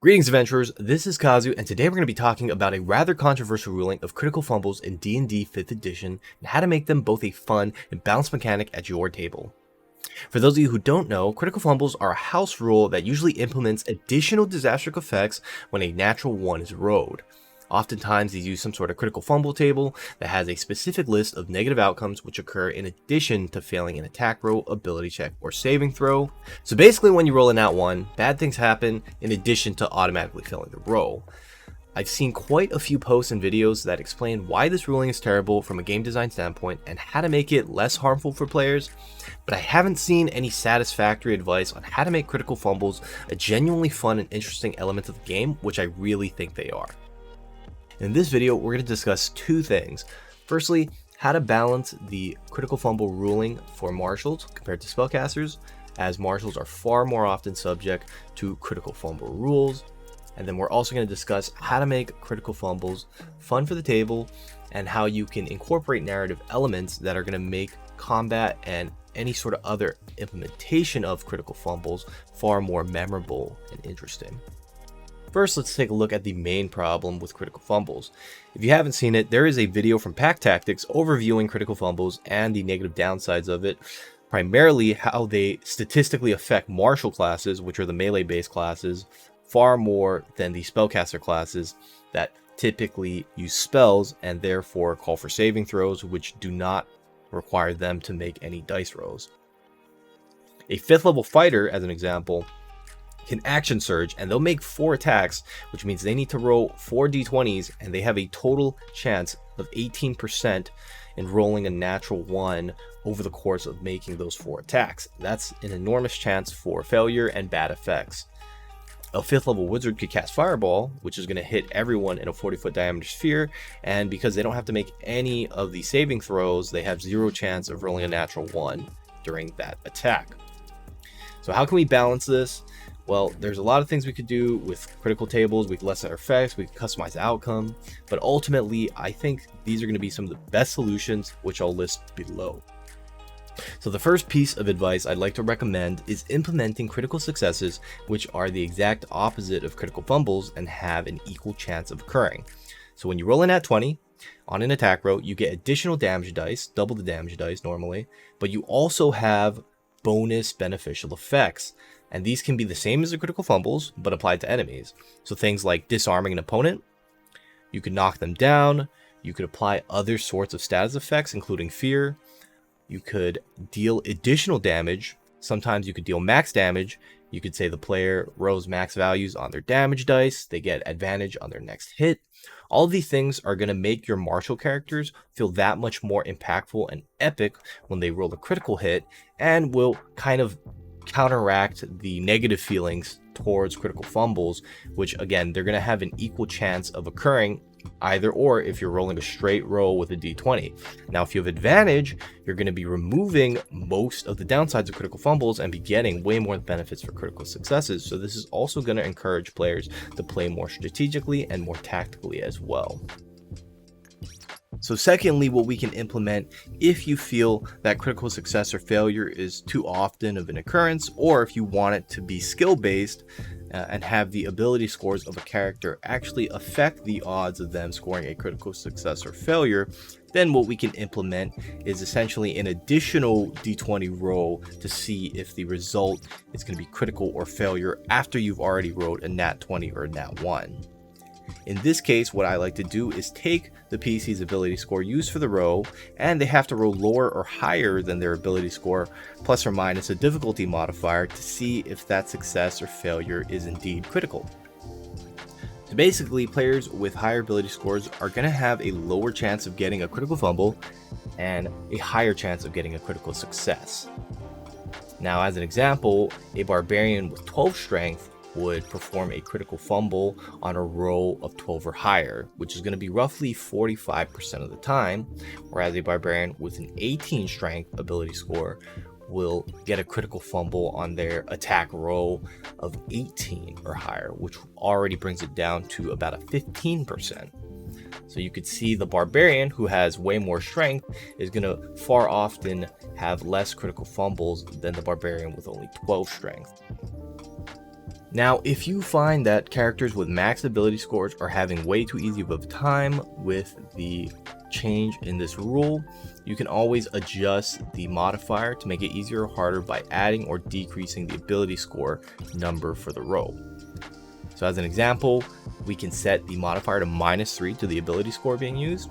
Greetings adventurers, this is Kazu, and today we're going to be talking about a rather controversial ruling of critical fumbles in D&D 5th edition and how to make them both a fun and balanced mechanic at your table. For those of you who don't know, critical fumbles are a house rule that usually implements additional disastrous effects when a natural 1 is rolled. Oftentimes these use some sort of critical fumble table that has a specific list of negative outcomes which occur in addition to failing an attack roll, ability check, or saving throw. So basically when you roll a nat 1, bad things happen in addition to automatically failing the roll. I've seen quite a few posts and videos that explain why this ruling is terrible from a game design standpoint and how to make it less harmful for players, but I haven't seen any satisfactory advice on how to make critical fumbles a genuinely fun and interesting element of the game, which I really think they are. In this video, we're going to discuss two things. Firstly, how to balance the critical fumble ruling for marshals compared to spellcasters, as marshals are far more often subject to critical fumble rules. And then we're also going to discuss how to make critical fumbles fun for the table and how you can incorporate narrative elements that are going to make combat and any sort of other implementation of critical fumbles far more memorable and interesting. First, let's take a look at the main problem with critical fumbles. If you haven't seen it, there is a video from Pack Tactics overviewing critical fumbles and the negative downsides of it, primarily how they statistically affect martial classes, which are the melee-based classes, far more than the spellcaster classes that typically use spells and therefore call for saving throws, which do not require them to make any dice rolls. A 5th level fighter, as an example, can action surge and they'll make 4 attacks, which means they need to roll 4 d20s and they have a total chance of 18% in rolling a natural 1 over the course of making those 4 attacks. That's an enormous chance for failure and bad effects. A 5th level wizard could cast Fireball, which is going to hit everyone in a 40-foot diameter sphere, and because they don't have to make any of the saving throws, they have 0 chance of rolling a natural 1 during that attack. So how can we balance this? Well, there's a lot of things we could do with critical tables. We can lessen our effects, we can customize the outcome, but ultimately I think these are going to be some of the best solutions, which I'll list below. So the first piece of advice I'd like to recommend is implementing critical successes, which are the exact opposite of critical fumbles and have an equal chance of occurring. So when you roll a nat 20 on an attack roll, you get additional damage dice, double the damage dice normally, but you also have bonus beneficial effects. And these can be the same as the critical fumbles, but applied to enemies. So things like disarming an opponent, you could knock them down, you could apply other sorts of status effects, including fear, you could deal additional damage, sometimes you could deal max damage, you could say the player rolls max values on their damage dice, they get advantage on their next hit. All of these things are going to make your martial characters feel that much more impactful and epic when they roll a critical hit, and will kind of counteract the negative feelings towards critical fumbles, which again, they're going to have an equal chance of occurring either or if you're rolling a straight roll with a d20. Now, if you have advantage, you're going to be removing most of the downsides of critical fumbles and be getting way more benefits for critical successes. So this is also going to encourage players to play more strategically and more tactically as well. So secondly, what we can implement if you feel that critical success or failure is too often of an occurrence, or if you want it to be skill-based and have the ability scores of a character actually affect the odds of them scoring a critical success or failure, then what we can implement is essentially an additional d20 roll to see if the result is going to be critical or failure after you've already rolled a nat 20 or a nat 1. In this case, what I like to do is take the PC's ability score used for the roll, and they have to roll lower or higher than their ability score, plus or minus a difficulty modifier, to see if that success or failure is indeed critical. So basically, players with higher ability scores are going to have a lower chance of getting a critical fumble and a higher chance of getting a critical success. Now, as an example, a Barbarian with 12 strength would perform a critical fumble on a roll of 12 or higher, which is going to be roughly 45% of the time, whereas a Barbarian with an 18 strength ability score will get a critical fumble on their attack roll of 18 or higher, which already brings it down to about a 15%. So you could see the Barbarian, who has way more strength, is going to far often have less critical fumbles than the Barbarian with only 12 strength. Now, if you find that characters with max ability scores are having way too easy of a time with the change in this rule, you can always adjust the modifier to make it easier or harder by adding or decreasing the ability score number for the roll. So as an example, we can set the modifier to -3 to the ability score being used.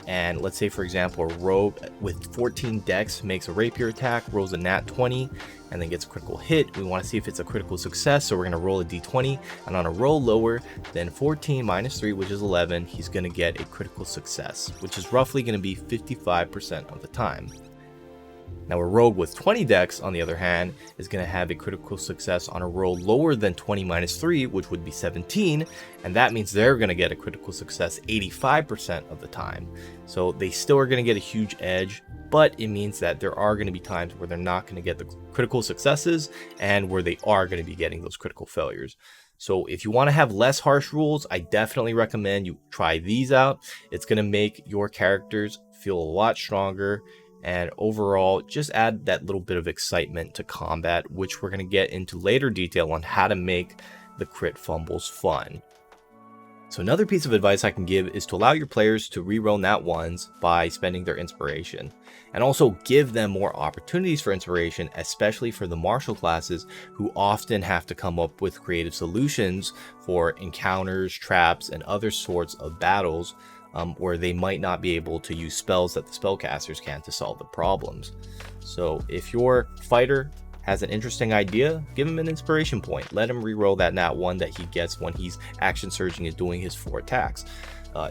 And let's say, for example, a rogue with 14 dex makes a rapier attack, rolls a nat 20, and then gets a critical hit. We want to see if it's a critical success, so we're going to roll a d20. And on a roll lower than 14 -3, which is 11, he's going to get a critical success, which is roughly going to be 55% of the time. Now, a rogue with 20 dex, on the other hand, is going to have a critical success on a roll lower than 20 -3, which would be 17, and that means they're going to get a critical success 85% of the time. So they still are going to get a huge edge, but it means that there are going to be times where they're not going to get the critical successes and where they are going to be getting those critical failures. So if you want to have less harsh rules, I definitely recommend you try these out. It's going to make your characters feel a lot stronger, and overall just add that little bit of excitement to combat, which we're going to get into later detail on how to make the crit fumbles fun. So another piece of advice I can give is to allow your players to reroll nat 1s by spending their inspiration, and also give them more opportunities for inspiration, especially for the martial classes who often have to come up with creative solutions for encounters, traps, and other sorts of battles where they might not be able to use spells that the spellcasters can to solve the problems. So if your fighter has an interesting idea, give him an inspiration point. Let him reroll that nat 1 that he gets when he's action surging and doing his 4 attacks.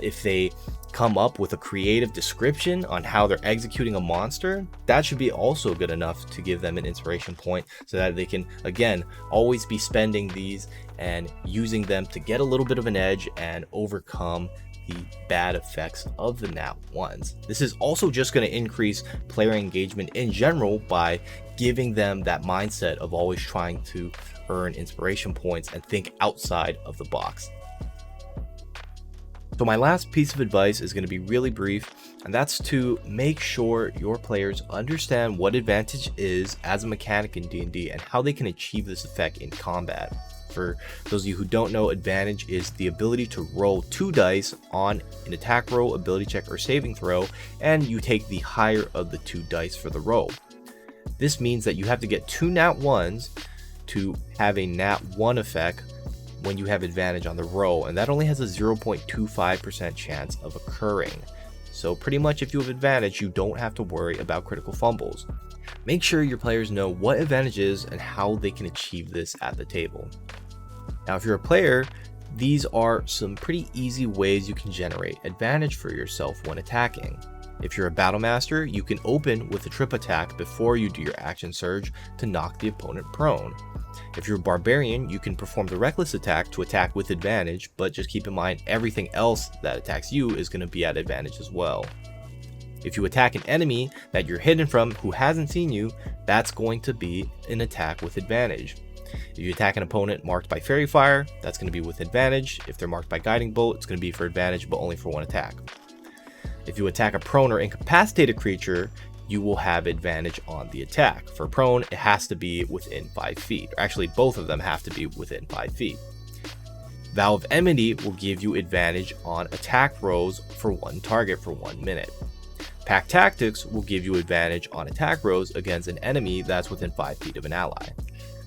If they come up with a creative description on how they're executing a monster, that should be also good enough to give them an inspiration point, so that they can, again, always be spending these and using them to get a little bit of an edge and overcome the bad effects of the nat 1s. This is also just going to increase player engagement in general by giving them that mindset of always trying to earn inspiration points and think outside of the box. So my last piece of advice is going to be really brief, and that's to make sure your players understand what advantage is as a mechanic in D&D and how they can achieve this effect in combat. For those of you who don't know, advantage is the ability to roll 2 dice on an attack roll, ability check, or saving throw, and you take the higher of the 2 dice for the roll. This means that you have to get 2 nat 1s to have a nat 1 effect when you have advantage on the roll, and that only has a 0.25% chance of occurring. So pretty much if you have advantage, you don't have to worry about critical fumbles. Make sure your players know what advantage is and how they can achieve this at the table. Now, if you're a player, these are some pretty easy ways you can generate advantage for yourself when attacking. If you're a battle master, you can open with a trip attack before you do your action surge to knock the opponent prone. If you're a barbarian, you can perform the reckless attack to attack with advantage, but just keep in mind everything else that attacks you is going to be at advantage as well. If you attack an enemy that you're hidden from who hasn't seen you, that's going to be an attack with advantage. If you attack an opponent marked by Fairy Fire, that's going to be with advantage. If they're marked by Guiding Bolt, it's going to be for advantage, but only for 1 attack. If you attack a prone or incapacitated creature, you will have advantage on the attack. For prone, it has to be within 5 feet. Or actually, both of them have to be within 5 feet. Vow of Enmity will give you advantage on attack rolls for 1 target for 1 minute. Pack Tactics will give you advantage on attack rolls against an enemy that's within 5 feet of an ally.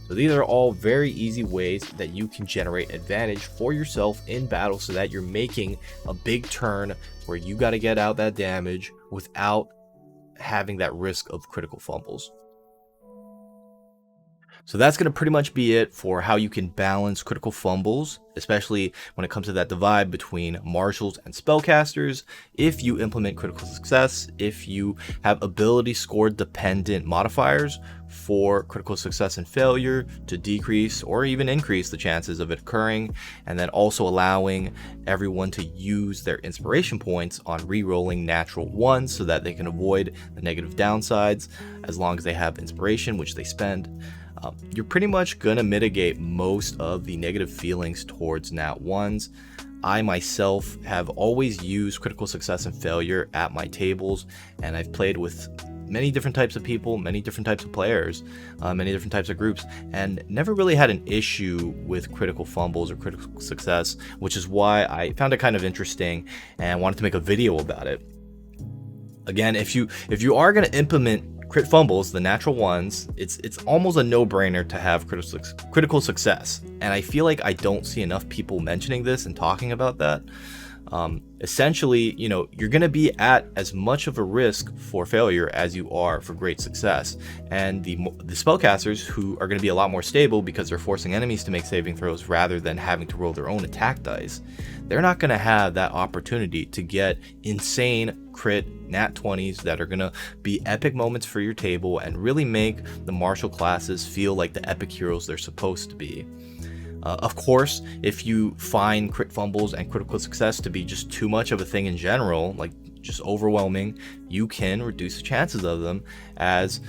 So these are all very easy ways that you can generate advantage for yourself in battle, so that you're making a big turn where you got to get out that damage without having that risk of critical fumbles. So that's going to pretty much be it for how you can balance critical fumbles, especially when it comes to that divide between marshals and spellcasters. If you implement critical success, if you have ability score dependent modifiers for critical success and failure to decrease or even increase the chances of it occurring, and then also allowing everyone to use their inspiration points on re-rolling natural 1s so that they can avoid the negative downsides as long as they have inspiration, which they spend. You're pretty much going to mitigate most of the negative feelings towards nat 1s. I myself have always used critical success and failure at my tables, and I've played with many different types of people, many different types of players, many different types of groups, and never really had an issue with critical fumbles or critical success, which is why I found it kind of interesting and wanted to make a video about it. Again, if you are going to implement crit fumbles, the natural ones, it's almost a no-brainer to have critical success, and I feel like I don't see enough people mentioning this and talking about that. Essentially, you know, you're going to be at as much of a risk for failure as you are for great success, and the spellcasters, who are going to be a lot more stable because they're forcing enemies to make saving throws rather than having to roll their own attack dice, they're not going to have that opportunity to get insane crit nat 20s that are going to be epic moments for your table and really make the martial classes feel like the epic heroes they're supposed to be. Of course, if you find crit fumbles and critical success to be just too much of a thing in general, like just overwhelming, you can reduce the chances of them as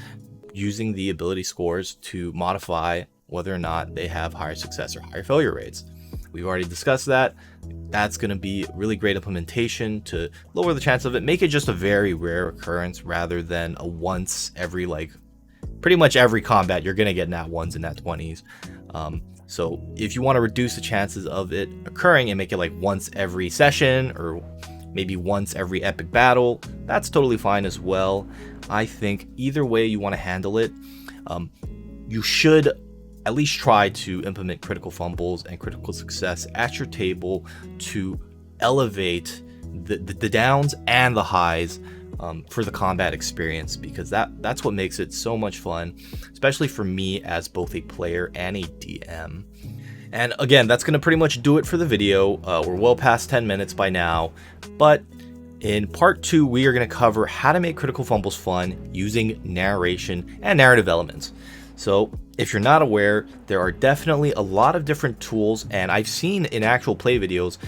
using the ability scores to modify whether or not they have higher success or higher failure rates. We've already discussed that. That's going to be really great implementation to lower the chance of it, make it just a very rare occurrence rather than a once every, like, pretty much every combat you're going to get nat 1s and nat 20s. So if you want to reduce the chances of it occurring and make it like once every session or maybe once every epic battle, that's totally fine as well. I think either way you want to handle it, you should at least try to implement critical fumbles and critical success at your table to elevate the downs and the highs for the combat experience, because that's what makes it so much fun, especially for me as both a player and a DM. And again, that's going to pretty much do it for the video. We're well past 10 minutes by now, but in part 2 we are going to cover how to make critical fumbles fun using narration and narrative elements. So if you're not aware, there are definitely a lot of different tools, and I've seen in actual play videos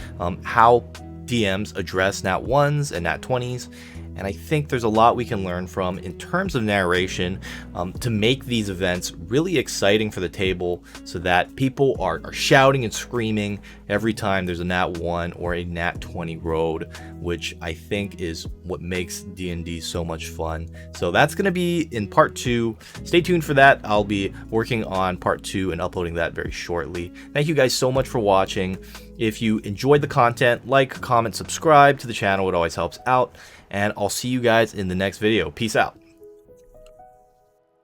how DMs address nat 1s and nat 20s. And I think there's a lot we can learn from in terms of narration to make these events really exciting for the table, so that people are shouting and screaming every time there's a nat 1 or a nat 20 road, which I think is what makes D&D so much fun. So that's going to be in part 2. Stay tuned for that. I'll be working on part 2 and uploading that very shortly. Thank you guys so much for watching. If you enjoyed the content, like, comment, subscribe to the channel. It always helps out. And I'll see you guys in the next video. Peace out.